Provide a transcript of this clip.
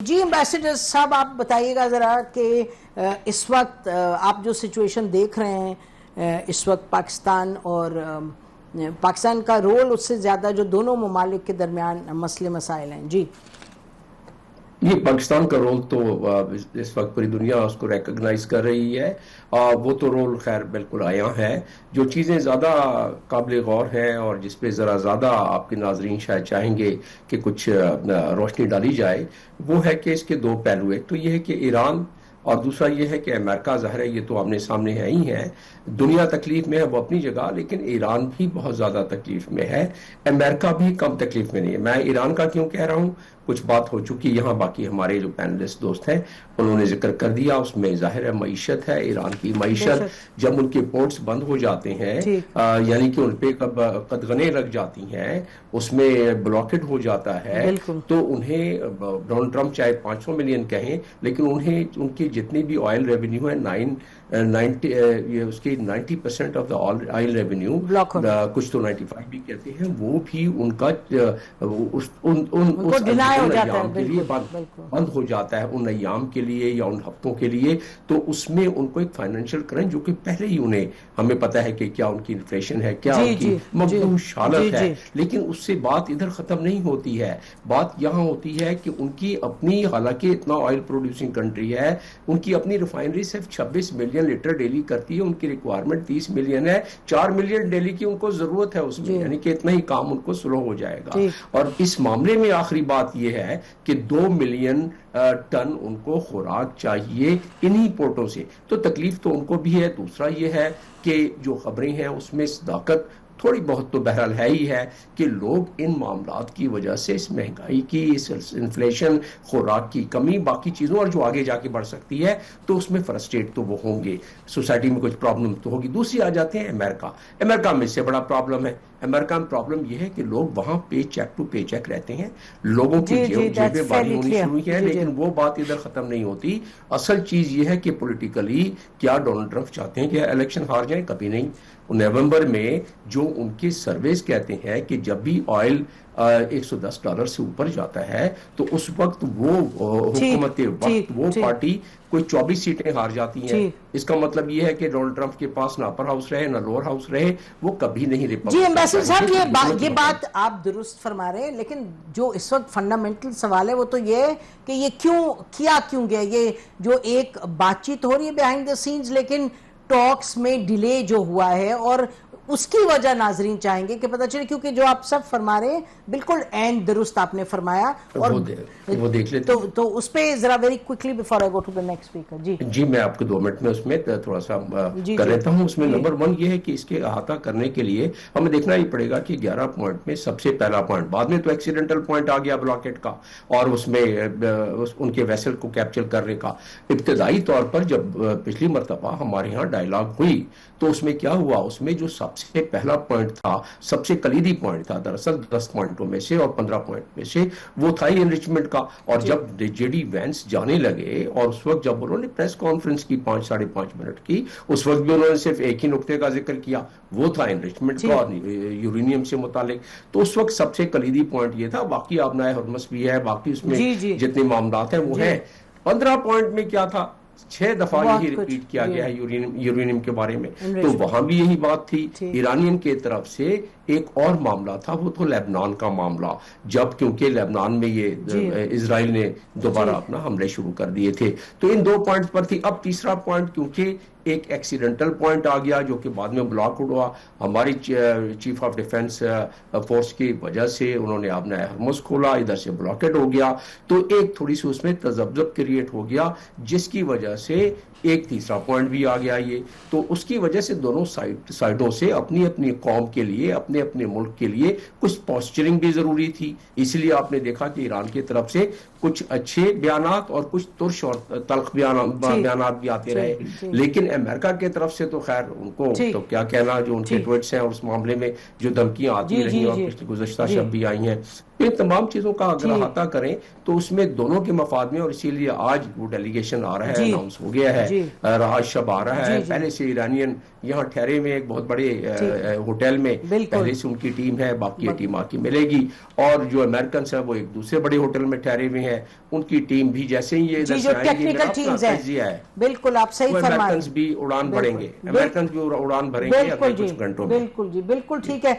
جی ambassador صاحب آپ بتائیے گا ذرا کہ اس وقت آپ جو سچویشن دیکھ رہے ہیں اس وقت پاکستان اور پاکستان کا رول اس سے زیادہ جو دونوں ممالک کے درمیان مسئلے مسائل ہیں. جی پاکستان کا رول تو اس وقت پوری دنیا اس کو ریکگنائز کر رہی ہے. وہ تو رول خیر بالکل آیا ہے. جو چیزیں زیادہ قابل غور ہیں اور جس پہ ذرا زیادہ آپ کے ناظرین شاید چاہیں گے کہ کچھ روشنی ڈالی جائے وہ ہے کہ اس کے دو پہلو. ایک تو یہ ہے کہ ایران اور دوسرا یہ ہے کہ امریکہ ظاہر ہے یہ تو آمنے سامنے ہے ہی ہے. دنیا تکلیف میں ہے وہ اپنی جگہ, لیکن ایران بھی بہت زیادہ تکلیف میں ہے. امریکہ بھی کم تکلیف میں نہیں ہے. میں ایران کا کیوں کہہ رہا ہوں, کچھ بات ہو چکی یہاں, باقی ہمارے جو پینلسٹ دوست ہیں انہوں نے ذکر کر دیا. اس میں ظاہر ہے معیشت ہے, ایران کی معیشت جب ان کے پورٹس بند ہو جاتے ہیں یعنی کہ ان پہ قدغنیں لگ جاتی ہیں, اس میں بلاکڈ ہو جاتا ہے, تو انہیں ڈونلڈ ٹرمپ چاہے 500 ملین کہیں لیکن انہیں ان کی جتنی بھی آئل ریونیو ہے 90% آف دا آئل ریونیو, کچھ تو 95 بھی کہتے ہیں, وہ بھی ان کا ایام کے لیے بند ہو جاتا ہے, ان ایام کے لیے یا ان ہفتوں کے لیے. تو اس میں ان کو ایک فائنینشیل کرنٹ جو کہ پہلے ہی انہیں ہمیں پتا ہے کہ کیا ان کی انفلیشن ہے, کیا ان کی مقبوض حالت ہے, لیکن اس سے بات ادھر ختم نہیں ہوتی ہے. بات یہاں ہوتی ہے کہ ان کی اپنی, حالانکہ اتنا آئل پروڈیوسنگ کنٹری ہے, ان کی اپنی ریفائنری صرف 26 ملین لیٹر ڈیلی کرتی ہے. ان کی ریکوائرمنٹ 30 ملین ہے. 4 ملین ڈیلی کی ان کو ضرورت ہے اس میں, یعنی کہ اتنا ہی کام ان کو سلو ہو جائے گا. اور اس معاملے میں آخری بات یہ ہے کہ 2 ملین ٹن ان کو خوراک چاہیے انہی پورٹوں سے. تو تکلیف تو ان کو بھی ہے. دوسرا یہ ہے کہ جو خبریں ہیں اس میں صداقت تھوڑی بہت تو بہرحال ہے ہی ہے کہ لوگ ان معاملات کی وجہ سے, اس مہنگائی کی, اس انفلیشن, خوراک کی کمی, باقی چیزوں اور جو آگے جا کے بڑھ سکتی ہے, تو اس میں فرسٹریٹ تو وہ ہوں گے. سوسائٹی میں کچھ پرابلم تو ہوگی. دوسری آ جاتے ہیں امریکہ. امریکہ میں سے بڑا پرابلم ہے. امریکہ میں پرابلم یہ ہے کہ لوگ وہاں پے چیک ٹو پے چیک رہتے ہیں, لوگوں کی جیبیں باری ہونی شروع ہیں, لیکن وہ بات ادھر ختم نہیں ہوتی. اصل چیز یہ ہے کہ پولیٹیکلی کیا ڈونلڈ ٹرمپ چاہتے ہیں کہ الیکشن ہار جائیں؟ کبھی نہیں. نومبر میں جو ان کی سرویز کہتے ہیں کہ جب بھی آئل $110 سے اوپر جاتا ہے تو اس وقت وہ حکومت وقت وہ پارٹی کوئی 24 سیٹیں ہار جاتی ہیں. اس کا مطلب یہ ہے کہ ڈونلڈ ٹرمپ کے پاس نہ اپر ہاؤس رہے نہ لوور ہاؤس رہے, وہ کبھی نہیں ریپبلکن. جی ایمبیسڈر صاحب یہ بات آپ درست فرما رہے ہیں, لیکن جو اس وقت فنڈامنٹل سوال ہے وہ تو یہ ہے کہ یہ کیوں گیا, یہ جو ایک بات چیت ہو رہی ہے بیہائنڈ دا سینز, لیکن ٹاکس میں ڈیلے جو ہوا ہے, اور اس کی وجہ ناظرین چاہیں گے کہ پتہ چلے, کیونکہ جو آپ سب فرما رہے ہیں بالکل عین درست آپ نے فرمایا. اور وہ دیکھ لیتے تو اس پہ ذرا very quickly before I go to the next speaker. جی میں آپ کو 2 منٹ میں اس میں تھوڑا سا کر لیتا ہوں. اس میں نمبر 1 یہ ہے کہ اس کے احاطہ کرنے کے لیے ہمیں دیکھنا ہی پڑے گا کہ 11 پوائنٹ میں سب سے پہلا پوائنٹ, بعد میں تو ایکسیڈنٹل پوائنٹ آ گیا بلاکٹ کا, اور اس میں ان کے ویسل کو کیپچر کرنے کا. ابتدائی طور پر جب پچھلی مرتبہ ہمارے ہاں ڈائلاگ ہوئی تو اس میں کیا ہوا, اس میں جو سب سے پہلا پوائنٹ تھا, سب سے کلیدی پوائنٹ تھا دراصل 10 پوائنٹوں میں سے اور 15 پوائنٹ میں سے, وہ تھا ہی انریچمنٹ کا. اور جب جے ڈی وینس جانے لگے اور اس وقت جب انہوں نے پریس کانفرنس کی 5-5.5 منٹ کی, اس وقت بھی انہوں نے صرف ایک ہی نقطے کا ذکر کیا, وہ تھا انریچمنٹ کا اور یورینیم سے متعلق. تو اس وقت سب سے کلیدی پوائنٹ یہ تھا. باقی آبنائے ہرمس بھی ہے, باقی اس میں جتنے معاملات ہیں وہ ہیں. 15 پوائنٹ میں کیا تھا, 6 دفعہ یہی ریپیٹ کیا گیا ہے یورینیم کے بارے میں. تو وہاں بھی یہی بات تھی. ایرانین کے طرف سے ایک اور معاملہ تھا, وہ تو لیبنان کا معاملہ, جب کیونکہ لیبنان میں یہ اسرائیل نے دوبارہ اپنا حملے شروع کر دیے تھے. تو ان 2 پوائنٹس پر تھی. اب تیسرا پوائنٹ کیونکہ ایک ایکسیڈنٹل پوائنٹ آ گیا جو کہ بعد میں بلاک ہوا, ہماری چیف آف ڈیفنس فورس کی وجہ سے انہوں نے اپنا ہرمز کھولا, ادھر سے بلاکڈ ہو گیا, تو ایک تھوڑی سی اس میں تذبذب کریٹ ہو گیا, جس کی وجہ سے ایک تیسرا پوائنٹ بھی آ گیا یہ. تو اس کی وجہ سے دونوں سائڈوں سے اپنی اپنی قوم کے لیے, اپنے اپنے ملک کے لیے کچھ پوسچرنگ بھی ضروری تھی. اس لیے آپ نے دیکھا کہ ایران کی طرف سے کچھ اچھے بیانات اور کچھ ترش اور تلخ بیانات بھی آتے رہے, لیکن امریکہ کی طرف سے تو خیر ان کو تو کیا کہنا, جو ان کے ٹویٹس ہیں اس معاملے میں جو دھمکیاں آتی رہی اور پچھلی گزشتہ شب بھی آئی ہیں, ان تمام چیزوں کا اگر احاطہ کریں تو اس میں دونوں کے مفاد میں, اور اسی لیے آج وہ ڈیلیگیشن آ رہا ہے, اناؤنس ہو گیا ہے, راج شب آ رہا ہے. پہلے سے ایرانین یہاں ٹھہرے ہوئے ایک بہت بڑے ہوٹل میں, پہلے سے ان کی ٹیم ہے, باقی ٹیم آ کے ملے گی, اور جو امریکنس ہیں وہ ایک دوسرے بڑے ہوٹل میں ٹھہرے ہوئے ہیں ان کی ٹیم بھی جیسے ہی یہ ادھر جو سے آئیں گی، ٹیکنیکل میرا اپنا ٹیمز ہیں تجزیہ ہے، بالکل آپ صحیح وہ فرما رہے امریکنز ہیں، بھی اڑان بھریں گے، امریکنز بھی اڑان بھریں گے اگلے بالکل کچھ جی گھنٹوں میں۔ بالکل جی بالکل ٹھیک ہے۔